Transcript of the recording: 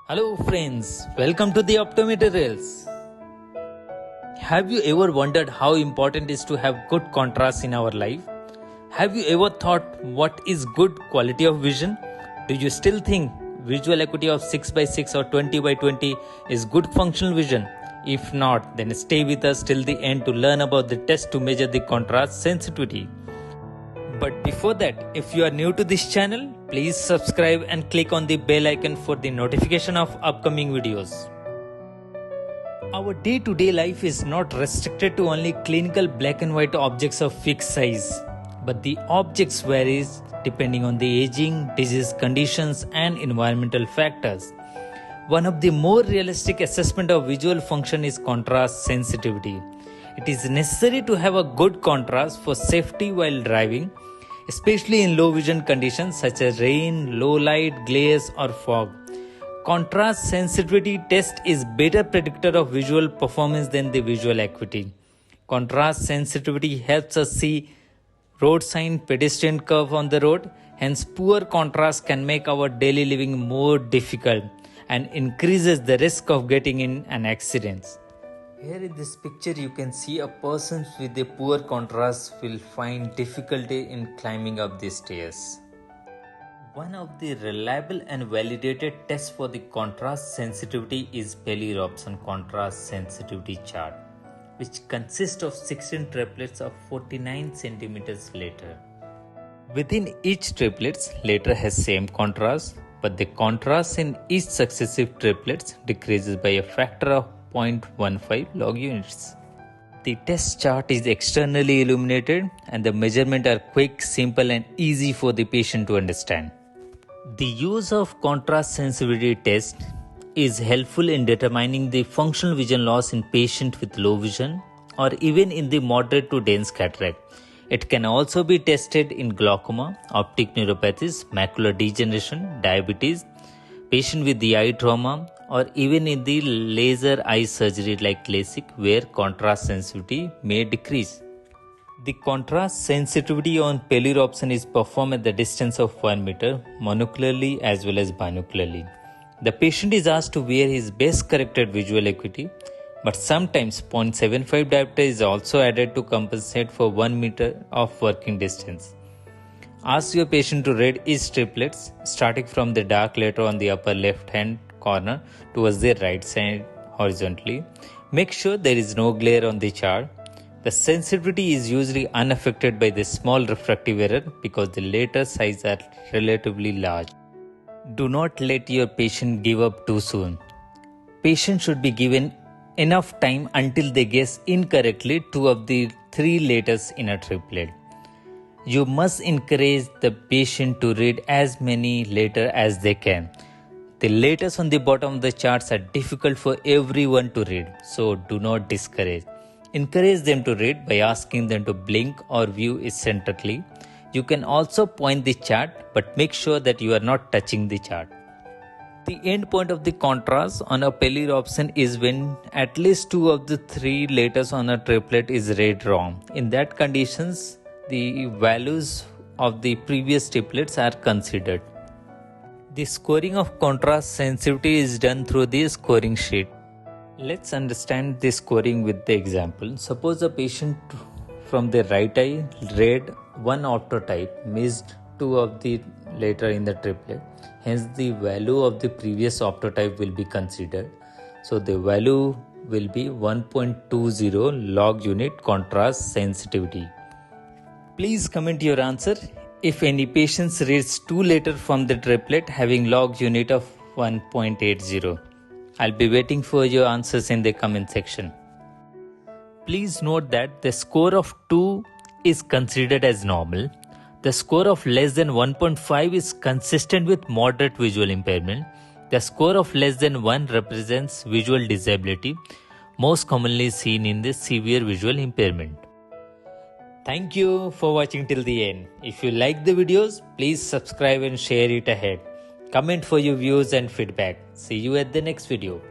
Hello friends, welcome to the Optometryreels. Have you ever wondered how important it is to have good contrast in our life? Have you ever thought what is good quality of vision? Do you still think visual acuity of 6 by 6 or 20 by 20 is good functional vision? If not, then stay with us till the end to learn about the test to measure the contrast sensitivity. But before that, if you are new to this channel, please subscribe and click on the bell icon for the notification of upcoming videos. Our day-to-day life is not restricted to only clinical black and white objects of fixed size, but the objects varies depending on the aging, disease conditions and environmental factors. One of the more realistic assessment of visual function is contrast sensitivity. It is necessary to have a good contrast for safety while driving, especially in low vision conditions such as rain, low light, glares or fog. Contrast sensitivity test is better predictor of visual performance than the visual acuity. Contrast sensitivity helps us see road sign, pedestrian curve on the road. Hence, poor contrast can make our daily living more difficult and increases the risk of getting in an accident. Here in this picture you can see a person with a poor contrast will find difficulty in climbing up the stairs. One of the reliable and validated tests for the contrast sensitivity is Pelli-Robson contrast sensitivity chart, which consists of 16 triplets of 49 centimeters letter. Within each triplets, letter has same contrast, but the contrast in each successive triplets decreases by a factor of 0.15 log units. The test chart is externally illuminated and the measurements are quick, simple and easy for the patient to understand. The use of contrast sensitivity test is helpful in determining the functional vision loss in patients with low vision or even in the moderate to dense cataract. It can also be tested in glaucoma, optic neuropathies, macular degeneration, diabetes, patient with the eye trauma, or even in the laser eye surgery like LASIK where contrast sensitivity may decrease. The contrast sensitivity on Pelli-Robson is performed at the distance of 1 meter monocularly as well as binocularly. The patient is asked to wear his best corrected visual acuity, but sometimes 0.75 diopter is also added to compensate for 1 meter of working distance. Ask your patient to read each triplets starting from the dark letter on the upper left hand corner towards the right side horizontally. Make sure there is no glare on the chart. The sensitivity is usually unaffected by the small refractive error because the letter size are relatively large. Do not let your patient give up too soon. Patient should be given enough time until they guess incorrectly 2 of the 3 letters in a triplet. You must encourage the patient to read as many letters as they can. The letters on the bottom of the charts are difficult for everyone to read, so do not discourage. Encourage them to read by asking them to blink or view eccentrically. You can also point the chart, but make sure that you are not touching the chart. The end point of the contrast on a Pelli-Robson is when at least 2 of the 3 letters on a triplet is read wrong. In that conditions, the values of the previous triplets are considered. The scoring of contrast sensitivity is done through the scoring sheet. Let's understand the scoring with the example. Suppose a patient from the right eye read 1 optotype, missed 2 of the letter in the triplet. Hence the value of the previous optotype will be considered. So the value will be 1.20 log unit contrast sensitivity. Please comment your answer if any patients reads 2 letters from the triplet having log unit of 1.80. I'll be waiting for your answers in the comment section. Please note that the score of 2 is considered as normal. The score of less than 1.5 is consistent with moderate visual impairment. The score of less than 1 represents visual disability, most commonly seen in the severe visual impairment. Thank you for watching till the end. If you like the videos, please subscribe and share it ahead. Comment for your views and feedback. See you at the next video.